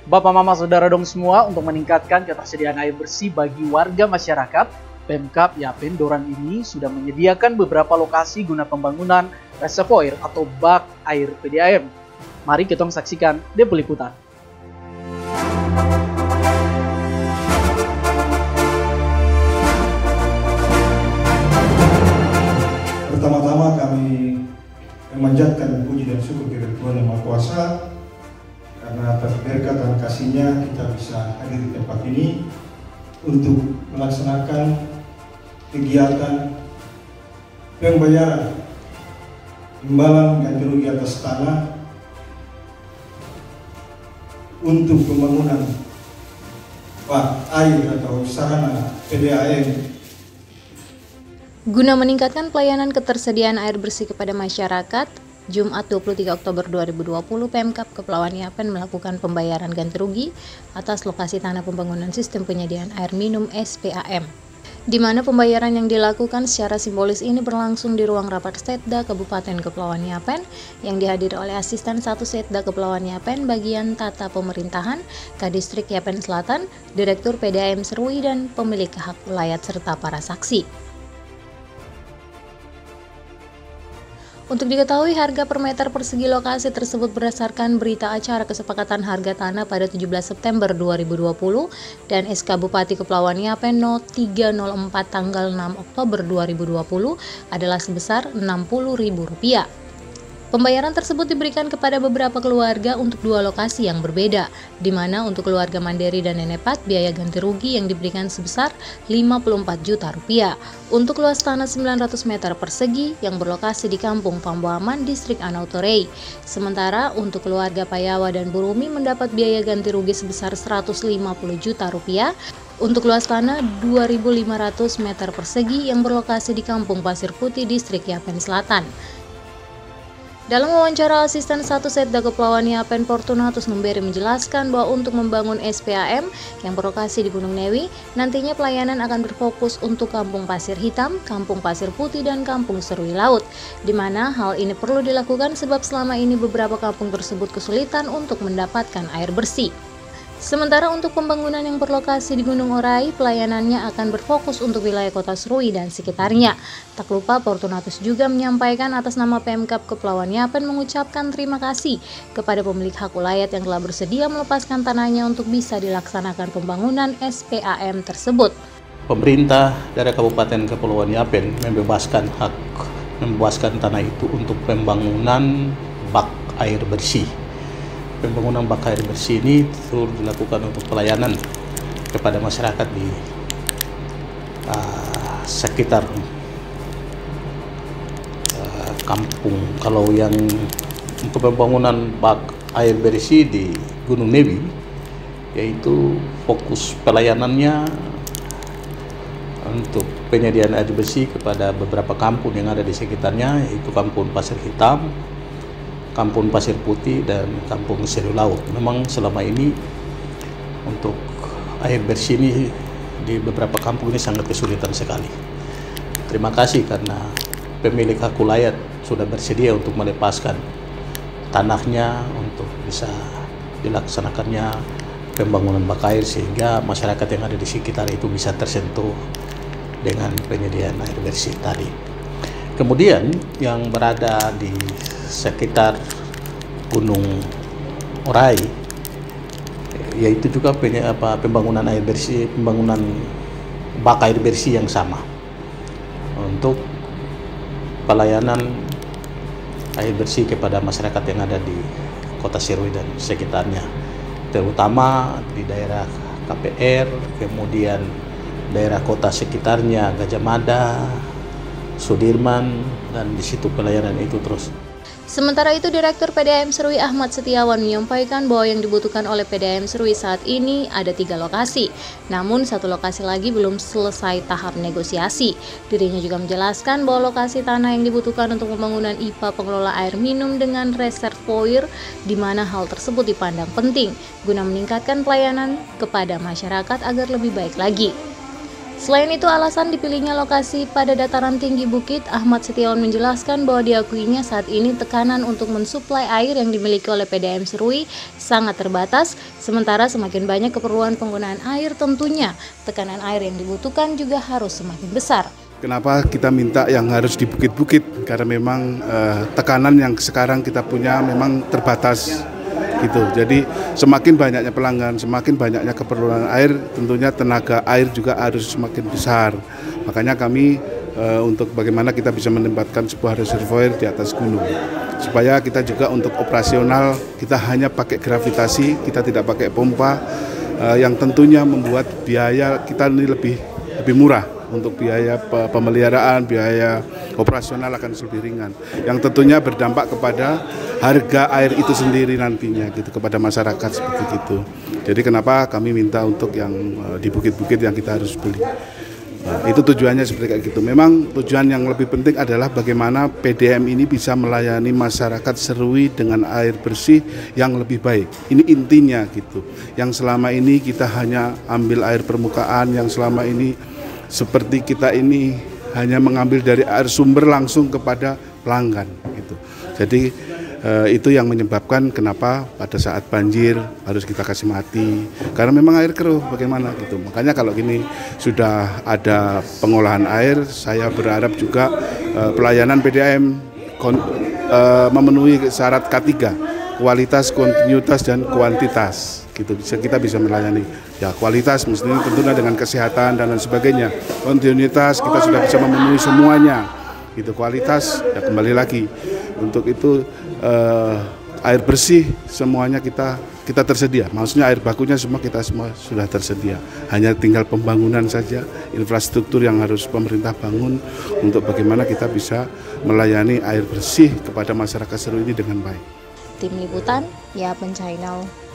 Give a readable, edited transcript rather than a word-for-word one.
Bapak Mama Saudara dong semua, untuk meningkatkan ketersediaan air bersih bagi warga masyarakat, Pemkab Yapen Doran ini sudah menyediakan beberapa lokasi guna pembangunan reservoir atau bak air PDAM. Mari kita saksikan Depo Liputan. Pertama-tama kami memanjatkan puji dan syukur kepada Tuhan Yang Maha Kuasa karena atas berkat dan kasih-Nya kita bisa hadir di tempat ini untuk melaksanakan kegiatan pembayaran imbalan ganti rugi atas tanah untuk pembangunan bak air atau sarana PDAM. Guna meningkatkan pelayanan ketersediaan air bersih kepada masyarakat, Jumat 23 Oktober 2020, Pemkab Kepulauan Yapen melakukan pembayaran ganti rugi atas lokasi tanah pembangunan sistem penyediaan air minum SPAM, di mana pembayaran yang dilakukan secara simbolis ini berlangsung di ruang rapat Setda Kabupaten Kepulauan Yapen yang dihadiri oleh Asisten 1 Setda Kepulauan Yapen bagian Tata Pemerintahan Kadistrik Yapen Selatan, Direktur PDAM Serui dan pemilik hak wilayah serta para saksi. Untuk diketahui, harga per meter persegi lokasi tersebut berdasarkan berita acara kesepakatan harga tanah pada 17 September 2020 dan SK Bupati Kepulauan Yapen No 304 tanggal 6 Oktober 2020 adalah sebesar Rp60.000. Pembayaran tersebut diberikan kepada beberapa keluarga untuk 2 lokasi yang berbeda, di mana untuk keluarga Mandiri dan Nenepat biaya ganti rugi yang diberikan sebesar Rp54 juta. Untuk luas tanah 900 meter persegi yang berlokasi di Kampung Pambuaman, Distrik Anautorei. Sementara untuk keluarga Payawa dan Burumi mendapat biaya ganti rugi sebesar Rp150 juta. Untuk luas tanah 2.500 meter persegi yang berlokasi di Kampung Pasir Putih, Distrik Yapen Selatan. Dalam wawancara Asisten 1 Setda Kepulauan Yapen Fortunatus Numberi menjelaskan bahwa untuk membangun SPAM yang berlokasi di Gunung Newi, nantinya pelayanan akan berfokus untuk Kampung Pasir Hitam, Kampung Pasir Putih, dan Kampung Serui Laut, di mana hal ini perlu dilakukan sebab selama ini beberapa kampung tersebut kesulitan untuk mendapatkan air bersih. Sementara untuk pembangunan yang berlokasi di Gunung Orai, pelayanannya akan berfokus untuk wilayah kota Serui dan sekitarnya. Tak lupa, Fortunatus juga menyampaikan atas nama Pemkab Kepulauan Yapen mengucapkan terima kasih kepada pemilik hak wilayah yang telah bersedia melepaskan tanahnya untuk bisa dilaksanakan pembangunan SPAM tersebut. Pemerintah dari Kabupaten Kepulauan Yapen membebaskan tanah itu untuk pembangunan bak air bersih. Pembangunan bak air bersih ini terus dilakukan untuk pelayanan kepada masyarakat di sekitar kampung. Kalau yang untuk pembangunan bak air bersih di Gunung Newi, yaitu fokus pelayanannya untuk penyediaan air bersih kepada beberapa kampung yang ada di sekitarnya, yaitu Kampung Pasir Hitam, Kampung Pasir Putih, dan Kampung Serui Laut. Memang selama ini untuk air bersih ini di beberapa kampung ini sangat kesulitan sekali. Terima kasih karena pemilik hak wilayah sudah bersedia untuk melepaskan tanahnya untuk bisa dilaksanakannya pembangunan bak air sehingga masyarakat yang ada di sekitar itu bisa tersentuh dengan penyediaan air bersih tadi. Kemudian yang berada di sekitar Gunung Orai, yaitu juga pembangunan air bersih, pembangunan bak air bersih yang sama untuk pelayanan air bersih kepada masyarakat yang ada di Kota Serui dan sekitarnya, terutama di daerah KPR, kemudian daerah kota sekitarnya Gajah Mada, Sudirman, dan di situ pelayanan itu terus. Sementara itu, Direktur PDAM Serui Ahmad Setiawan menyampaikan bahwa yang dibutuhkan oleh PDAM Serui saat ini ada 3 lokasi. Namun, 1 lokasi lagi belum selesai tahap negosiasi. Dirinya juga menjelaskan bahwa lokasi tanah yang dibutuhkan untuk pembangunan IPA pengelola air minum dengan reservoir, di mana hal tersebut dipandang penting guna meningkatkan pelayanan kepada masyarakat agar lebih baik lagi. Selain itu, alasan dipilihnya lokasi pada dataran tinggi bukit, Ahmad Setiawan menjelaskan bahwa diakuinya saat ini tekanan untuk mensuplai air yang dimiliki oleh PDAM Serui sangat terbatas, sementara semakin banyak keperluan penggunaan air tentunya, tekanan air yang dibutuhkan juga harus semakin besar. Kenapa kita minta yang harus di bukit-bukit? Karena memang tekanan yang sekarang kita punya memang terbatas. Gitu. Jadi semakin banyaknya pelanggan, semakin banyaknya keperluan air, tentunya tenaga air juga harus semakin besar. Makanya kami untuk bagaimana kita bisa menempatkan sebuah reservoir di atas gunung. Supaya kita juga untuk operasional kita hanya pakai gravitasi, kita tidak pakai pompa, yang tentunya membuat biaya kita ini lebih murah. Untuk biaya pemeliharaan, biaya operasional akan lebih ringan. Yang tentunya berdampak kepada harga air itu sendiri nantinya gitu kepada masyarakat seperti itu. Jadi kenapa kami minta untuk yang di bukit-bukit yang kita harus beli. Nah, itu tujuannya seperti kayak gitu. Memang tujuan yang lebih penting adalah bagaimana PDAM ini bisa melayani masyarakat Serui dengan air bersih yang lebih baik. Ini intinya gitu. Yang selama ini kita hanya ambil air permukaan, yang selama ini seperti kita ini hanya mengambil dari air sumber langsung kepada pelanggan gitu. Jadi itu yang menyebabkan kenapa pada saat banjir harus kita kasih mati karena memang air keruh bagaimana gitu. Makanya kalau gini sudah ada pengolahan air, saya berharap juga pelayanan PDAM memenuhi syarat K3, kualitas, kontinuitas dan kuantitas. Gitu kita bisa melayani ya kualitas mestinya tentunya dengan kesehatan dan lain sebagainya. Kontinuitas kita sudah bisa memenuhi semuanya. Gitu kualitas ya kembali lagi untuk itu air bersih semuanya kita tersedia. Maksudnya air bakunya semua kita semua sudah tersedia. Hanya tinggal pembangunan saja, infrastruktur yang harus pemerintah bangun untuk bagaimana kita bisa melayani air bersih kepada masyarakat Serui ini dengan baik. Tim Liputan, Yapen Channel.